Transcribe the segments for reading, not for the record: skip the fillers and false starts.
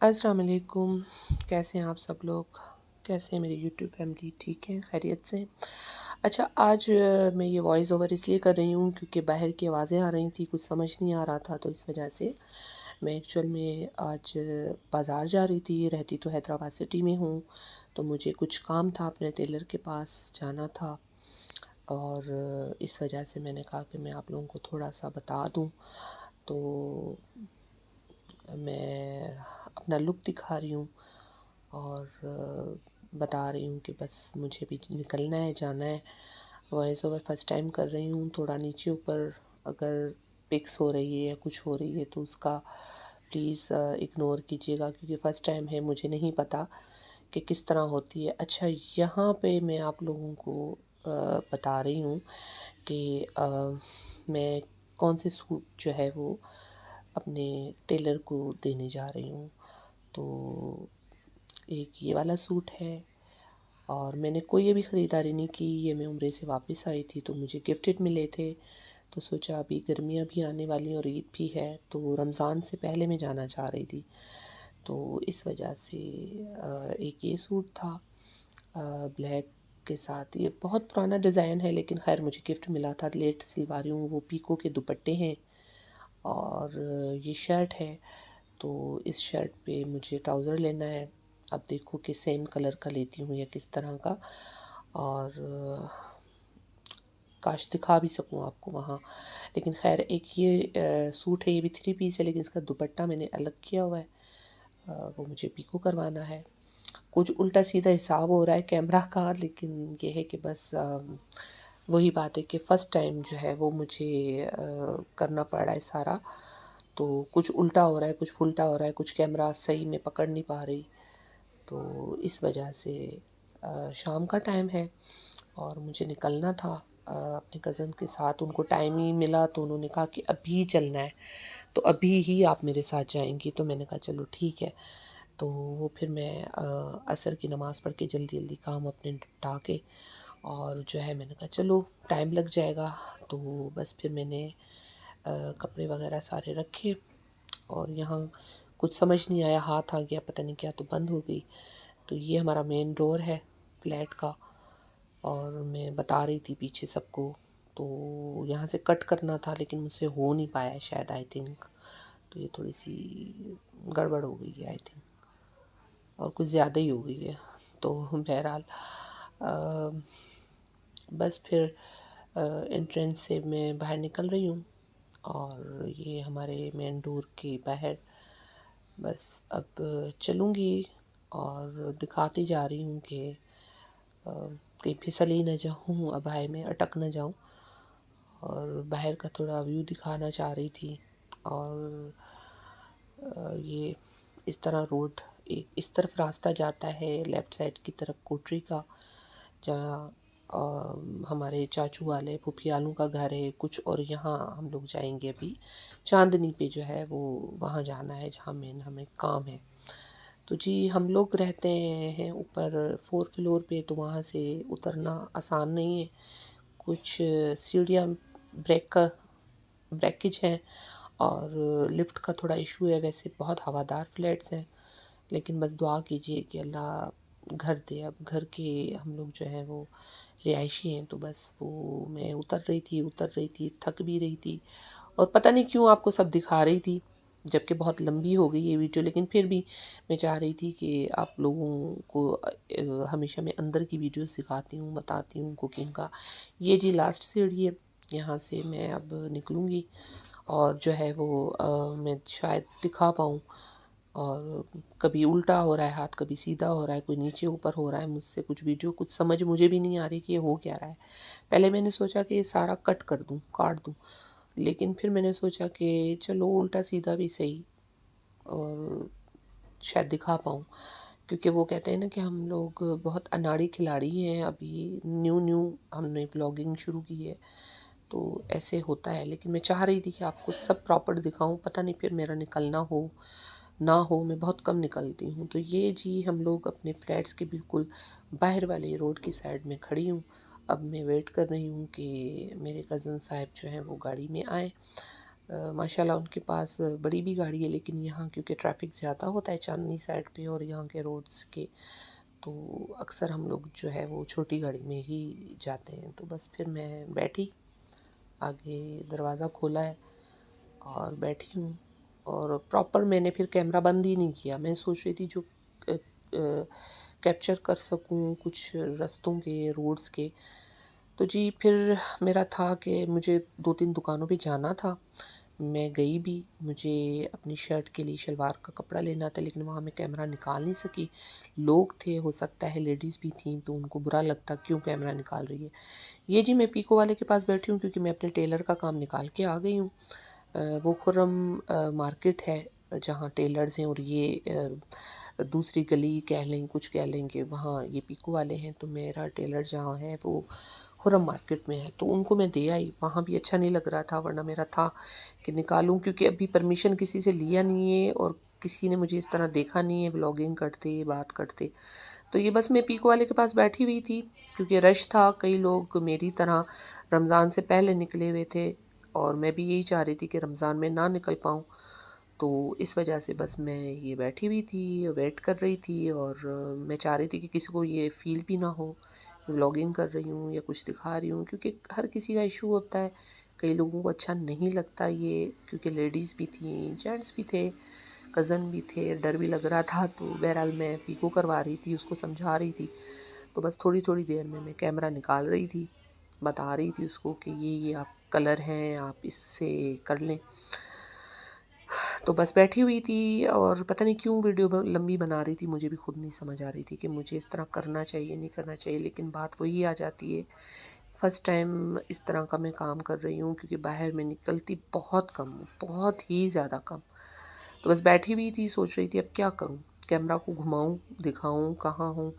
अस्सलाम वालेकुम। कैसे हैं आप सब लोग? कैसे हैं मेरी यूट्यूब फैमिली? ठीक है, खैरियत से? अच्छा, आज मैं ये वॉइस ओवर इसलिए कर रही हूँ क्योंकि बाहर की आवाज़ें आ रही थी, कुछ समझ नहीं आ रहा था, तो इस वजह से मैं एक्चुअल में आज बाज़ार जा रही थी। रहती तो हैदराबाद सिटी में हूँ, तो मुझे कुछ काम था, अपने टेलर के पास जाना था और इस वजह से मैंने कहा कि मैं आप लोगों को थोड़ा-सा बता दूँ। तो मैं अपना लुक दिखा रही हूँ और बता रही हूँ कि बस मुझे भी निकलना है, जाना है। वॉइस ओवर फर्स्ट टाइम कर रही हूँ, थोड़ा नीचे ऊपर अगर पिक्स हो रही है या कुछ हो रही है तो उसका प्लीज़ इग्नोर कीजिएगा, क्योंकि फ़र्स्ट टाइम है, मुझे नहीं पता कि किस तरह होती है। अच्छा, यहाँ पे मैं आप लोगों को बता रही हूँ कि मैं कौन से सूट जो है वो अपने टेलर को देने जा रही हूँ। तो एक ये वाला सूट है और मैंने कोई अभी ख़रीदारी नहीं की, ये मैं उम्रे से वापस आई थी तो मुझे गिफ्टेड मिले थे। तो सोचा अभी गर्मियाँ भी आने वाली हैं और ईद भी है, तो रमज़ान से पहले मैं जाना चाह रही थी। तो इस वजह से एक ये सूट था ब्लैक के साथ। ये बहुत पुराना डिज़ाइन है लेकिन ख़ैर मुझे गिफ्ट मिला था, लेट सिलवा रही हूँ। वो पीको के दुपट्टे हैं और ये शर्ट है। तो इस शर्ट पे मुझे ट्राउज़र लेना है। अब देखो कि सेम कलर का लेती हूँ या किस तरह का। और काश दिखा भी सकूँ आपको वहाँ, लेकिन ख़ैर एक ये सूट है, ये भी 3 पीस है लेकिन इसका दुपट्टा मैंने अलग किया हुआ है। वो मुझे पीको करवाना है। कुछ उल्टा सीधा हिसाब हो रहा है कैमरा का, लेकिन ये है कि बस वही बात है कि फ़र्स्ट टाइम जो है वो मुझे करना पड़ रहा है सारा। तो कुछ उल्टा हो रहा है, कुछ फुल्टा हो रहा है, कुछ कैमरा सही में पकड़ नहीं पा रही। तो इस वजह से शाम का टाइम है और मुझे निकलना था अपने कज़न के साथ। उनको टाइम ही मिला तो उन्होंने कहा कि अभी चलना है, तो अभी ही आप मेरे साथ जाएंगी। तो मैंने कहा चलो ठीक है। तो वो फिर मैं असर की नमाज़ पढ़ के जल्दी जल्दी काम अपने निपटा के और जो है मैंने कहा चलो टाइम लग जाएगा। तो बस फिर मैंने कपड़े वगैरह सारे रखे और यहाँ कुछ समझ नहीं आया, हाथ आ गया पता नहीं क्या, तो बंद हो गई। तो ये हमारा मेन डोर है फ्लैट का और मैं बता रही थी पीछे सबको। तो यहाँ से कट करना था लेकिन मुझसे हो नहीं पाया शायद, आई थिंक। तो ये थोड़ी सी गड़बड़ हो गई है आई थिंक, और कुछ ज़्यादा ही हो गई है। तो बहरहाल बस फिर एंट्रेंस से मैं बाहर निकल रही हूँ और ये हमारे मेन डोर के बाहर बस अब चलूँगी और दिखाती जा रही हूँ कि कहीं फिसल ही न जाऊँ, अभाए में अटक न जाऊँ। और बाहर का थोड़ा व्यू दिखाना चाह रही थी। और ये इस तरह रोड, एक इस तरफ रास्ता जाता है लेफ़्ट साइड की तरफ कोटरी का, जहाँ हमारे चाचू वाले फुफियालों का घर है कुछ, और यहाँ हम लोग जाएंगे अभी चांदनी पे जो है वो वहाँ जाना है जहाँ मेन हमें काम है। तो जी हम लोग रहते हैं ऊपर 4 फ्लोर पे, तो वहाँ से उतरना आसान नहीं है। कुछ सीढ़ियाँ ब्रेकेज हैं और लिफ्ट का थोड़ा इशू है। वैसे बहुत हवादार फ्लैट्स हैं, लेकिन बस दुआ कीजिए कि अल्लाह घर दे। अब घर के हम लोग जो हैं वो रिहायशी हैं, तो बस वो मैं उतर रही थी, थक भी रही थी और पता नहीं क्यों आपको सब दिखा रही थी, जबकि बहुत लंबी हो गई ये वीडियो। लेकिन फिर भी मैं चाह रही थी कि आप लोगों को हमेशा मैं अंदर की वीडियोस दिखाती हूँ, बताती हूँ कुकिंग का। ये जी लास्ट सीढ़ी है, यहाँ से मैं अब निकलूँगी और जो है वो मैं शायद दिखा पाऊँ। और कभी उल्टा हो रहा है हाथ, कभी सीधा हो रहा है, कोई नीचे ऊपर हो रहा है मुझसे। कुछ वीडियो कुछ समझ मुझे भी नहीं आ रही कि ये हो क्या रहा है। पहले मैंने सोचा कि ये सारा कट कर दूँ, काट दूँ, लेकिन फिर मैंने सोचा कि चलो उल्टा सीधा भी सही और शायद दिखा पाऊँ। क्योंकि वो कहते हैं ना कि हम लोग बहुत अनाड़ी खिलाड़ी हैं, अभी न्यू न्यू हमने ब्लॉगिंग शुरू की है, तो ऐसे होता है। लेकिन मैं चाह रही थी कि आपको सब प्रॉपर दिखाऊं, पता नहीं फिर मेरा निकलना हो ना हो, मैं बहुत कम निकलती हूँ। तो ये जी हम लोग अपने फ्लैट्स के बिल्कुल बाहर वाले रोड की साइड में खड़ी हूँ। अब मैं वेट कर रही हूँ कि मेरे कज़न साहब जो हैं वो गाड़ी में आए। माशाल्लाह उनके पास बड़ी भी गाड़ी है, लेकिन यहाँ क्योंकि ट्रैफिक ज़्यादा होता है चांदनी साइड पे और यहाँ के रोड्स के, तो अक्सर हम लोग जो है वो छोटी गाड़ी में ही जाते हैं। तो बस फिर मैं बैठी, आगे दरवाज़ा खोला है और बैठी हूँ। और प्रॉपर मैंने फिर कैमरा बंद ही नहीं किया। मैं सोच रही थी जो कैप्चर कर सकूँ कुछ रास्तों के, रोड्स के। तो जी फिर मेरा था कि मुझे 2-3 दुकानों पे जाना था। मैं गई भी, मुझे अपनी शर्ट के लिए शलवार का कपड़ा लेना था, लेकिन वहाँ मैं कैमरा निकाल नहीं सकी। लोग थे, हो सकता है लेडीज़ भी थीं, तो उनको बुरा लगता क्यों कैमरा निकाल रही है। ये जी मैं पीको वाले के पास बैठी हूँ क्योंकि मैं अपने टेलर का काम निकाल के आ गई हूँ। वो खुर्रम मार्केट है जहाँ टेलर्स हैं, और ये दूसरी गली कह लें, कुछ कह लेंगे, वहाँ ये पीको वाले हैं। तो मेरा टेलर जहाँ है वो खुर्रम मार्केट में है, तो उनको मैं दे आई। वहाँ भी अच्छा नहीं लग रहा था, वरना मेरा था कि निकालूं, क्योंकि अभी परमिशन किसी से लिया नहीं है और किसी ने मुझे इस तरह देखा नहीं है व्लॉगिंग करते, बात करते। तो ये बस मैं पीको वाले के पास बैठी हुई थी क्योंकि रश था, कई लोग मेरी तरह रमज़ान से पहले निकले हुए थे और मैं भी यही चाह रही थी कि रमज़ान में ना निकल पाऊँ। तो इस वजह से बस मैं ये बैठी हुई थी, वेट कर रही थी, और मैं चाह रही थी कि किसी को ये फ़ील भी ना हो व्लॉगिंग कर रही हूँ या कुछ दिखा रही हूँ, क्योंकि हर किसी का इशू होता है। कई लोगों को अच्छा नहीं लगता ये, क्योंकि लेडीज़ भी थी, जेंट्स भी थे, कज़न भी थे, डर भी लग रहा था। तो बहरहाल मैं पीको करवा रही थी, उसको समझा रही थी। तो बस थोड़ी थोड़ी देर में मैं कैमरा निकाल रही थी, बता रही थी उसको कि ये आप कलर हैं, आप इससे कर लें। तो बस बैठी हुई थी और पता नहीं क्यों वीडियो लंबी बना रही थी। मुझे भी खुद नहीं समझ आ रही थी कि मुझे इस तरह करना चाहिए, नहीं करना चाहिए, लेकिन बात वही आ जाती है। फ़र्स्ट टाइम इस तरह का मैं काम कर रही हूँ, क्योंकि बाहर मैं निकलती बहुत कम हूँ, बहुत ही ज़्यादा कम। तो बस बैठी हुई थी, सोच रही थी अब क्या करूँ, कैमरा को घुमाऊँ, दिखाऊँ कहाँ हूँ।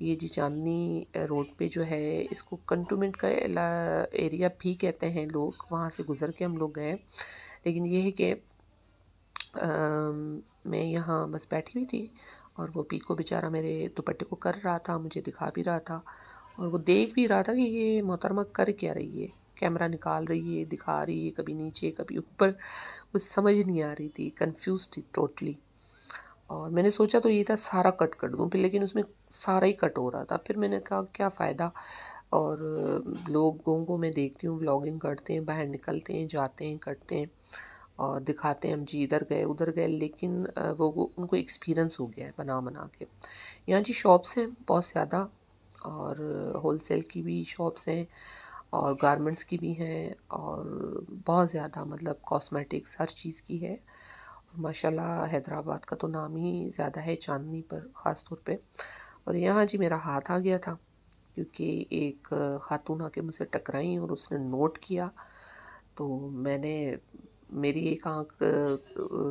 ये जी चांदनी रोड पे जो है, इसको कंटोनमेंट का एरिया भी कहते हैं लोग, वहाँ से गुज़र के हम लोग गए। लेकिन ये है कि मैं यहाँ बस बैठी हुई थी और वो पीको बेचारा मेरे दुपट्टे को कर रहा था, मुझे दिखा भी रहा था, और वो देख भी रहा था कि ये मोहतरमा कर क्या रही है, कैमरा निकाल रही है, दिखा रही है, कभी नीचे कभी ऊपर, कुछ समझ नहीं आ रही थी, कंफ्यूज थी टोटली। और मैंने सोचा तो ये था सारा कट कर दूँ फिर, लेकिन उसमें सारा ही कट हो रहा था। फिर मैंने कहा क्या फ़ायदा। और लोगों को मैं देखती हूँ व्लॉगिंग करते हैं, बाहर निकलते हैं, जाते हैं, करते हैं और दिखाते हैं हम जी इधर गए उधर गए, लेकिन वो उनको एक्सपीरियंस हो गया है बना बना के। यहाँ जी शॉप्स हैं बहुत ज़्यादा, और होलसेल की भी शॉप्स हैं और गारमेंट्स की भी हैं, और बहुत ज़्यादा मतलब कॉस्मेटिक्स हर चीज़ की है। और माशाल्लाह हैदराबाद का तो नाम ही ज़्यादा है चांदनी पर ख़ास तौर पे। और यहाँ जी मेरा हाथ आ गया था, क्योंकि एक खातून आके मुझसे टकराई और उसने नोट किया। तो मैंने, मेरी एक आँख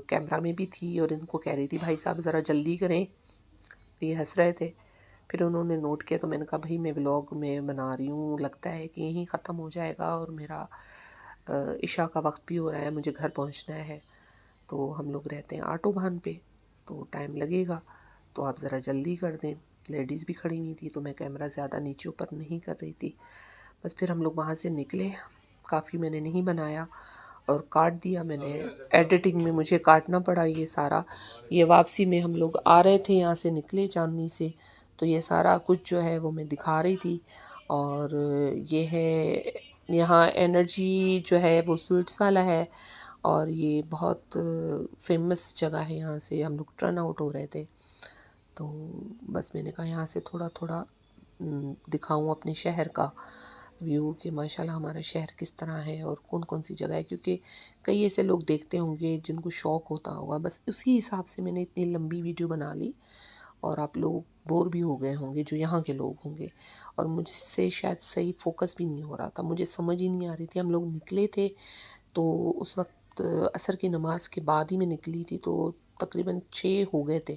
कैमरा में भी थी और इनको कह रही थी भाई साहब ज़रा जल्दी करें, ये हंस रहे थे। फिर उन्होंने नोट किया, तो मैंने कहा भाई मैं व्लॉग में बना रही हूँ, लगता है कि यहीं ख़त्म हो जाएगा और मेरा इशा का वक्त भी हो रहा है, मुझे घर पहुँचना है। तो हम लोग रहते हैं आटो भान पे, तो टाइम लगेगा, तो आप ज़रा जल्दी कर दें। लेडीज़ भी खड़ी हुई थी, तो मैं कैमरा ज़्यादा नीचे ऊपर नहीं कर रही थी। बस फिर हम लोग वहाँ से निकले, काफ़ी मैंने नहीं बनाया और काट दिया मैंने। एडिटिंग में मुझे काटना पड़ा ये सारा। ये वापसी में हम लोग आ रहे थे, यहाँ से निकले चांदनी से, तो ये सारा कुछ जो है वो मैं दिखा रही थी। और ये है यहाँ एनर्जी जो है वो स्वीट्स वाला है, और ये बहुत फेमस जगह है। यहाँ से हम लोग टर्न आउट हो रहे थे, तो बस मैंने कहा यहाँ से थोड़ा थोड़ा दिखाऊं अपने शहर का व्यू कि माशाल्लाह हमारा शहर किस तरह है और कौन कौन सी जगह है, क्योंकि कई ऐसे लोग देखते होंगे जिनको शौक़ होता होगा। बस उसी हिसाब से मैंने इतनी लंबी वीडियो बना ली, और आप लोग बोर भी हो गए होंगे जो यहाँ के लोग होंगे। और मुझसे शायद सही फोकस भी नहीं हो रहा था, मुझे समझ ही नहीं आ रही थी। हम लोग निकले थे तो उस वक्त असर की नमाज़ के बाद ही मैं निकली थी, तो तकरीबन 6 हो गए थे।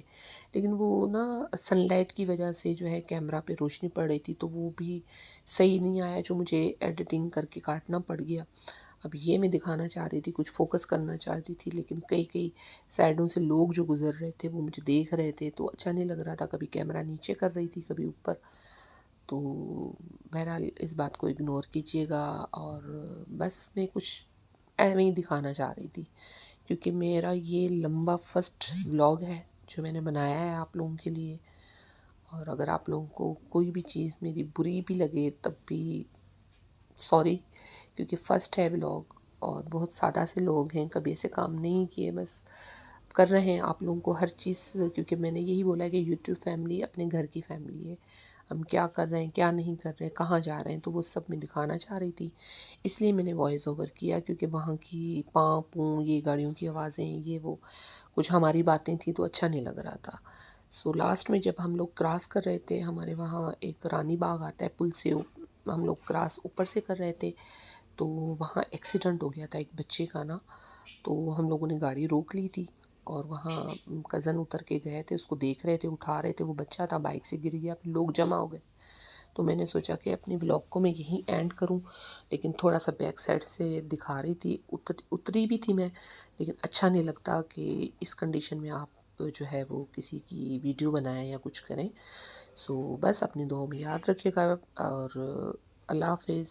लेकिन वो ना सनलाइट की वजह से जो है कैमरा पे रोशनी पड़ रही थी, तो वो भी सही नहीं आया, जो मुझे एडिटिंग करके काटना पड़ गया। अब ये मैं दिखाना चाह रही थी, कुछ फोकस करना चाहती थी, लेकिन कई कई साइडों से लोग जो गुज़र रहे थे वो मुझे देख रहे थे, तो अच्छा नहीं लग रहा था। कभी कैमरा नीचे कर रही थी, कभी ऊपर। तो बहरहाल इस बात को इग्नोर कीजिएगा। और बस मैं कुछ एवं ही दिखाना चाह रही थी, क्योंकि मेरा ये लंबा फर्स्ट व्लॉग है जो मैंने बनाया है आप लोगों के लिए। और अगर आप लोगों को कोई भी चीज़ मेरी बुरी भी लगे तब भी सॉरी, क्योंकि फ़र्स्ट है व्लॉग और बहुत सादा से लोग हैं, कभी ऐसे काम नहीं किए, बस कर रहे हैं आप लोगों को हर चीज़, क्योंकि मैंने यही बोला है कि यूट्यूब फैमिली अपने घर की फैमिली है। हम क्या कर रहे हैं, क्या नहीं कर रहे हैं, कहाँ जा रहे हैं, तो वो सब मैं दिखाना चाह रही थी, इसलिए मैंने वॉइस ओवर किया। क्योंकि वहाँ की पाँ पूँ, ये गाड़ियों की आवाज़ें, ये वो कुछ हमारी बातें थी तो अच्छा नहीं लग रहा था। सो लास्ट में जब हम लोग क्रॉस कर रहे थे, हमारे वहाँ एक रानी बाग आता है पुल से, हम लोग क्रॉस ऊपर से कर रहे थे, तो वहाँ एक्सीडेंट हो गया था एक बच्चे का ना। तो हम लोगों ने गाड़ी रोक ली थी और वहाँ कज़न उतर के गए थे, उसको देख रहे थे, उठा रहे थे, वो बच्चा था बाइक से गिर गया, फिर लोग जमा हो गए। तो मैंने सोचा कि अपने ब्लॉग को मैं यहीं एंड करूं, लेकिन थोड़ा सा बैक साइड से दिखा रही थी, उतरी भी थी मैं, लेकिन अच्छा नहीं लगता कि इस कंडीशन में आप जो है वो किसी की वीडियो बनाएं या कुछ करें। सो बस अपनी दुआओं में याद रखिएगा और अल्लाह हाफिज़।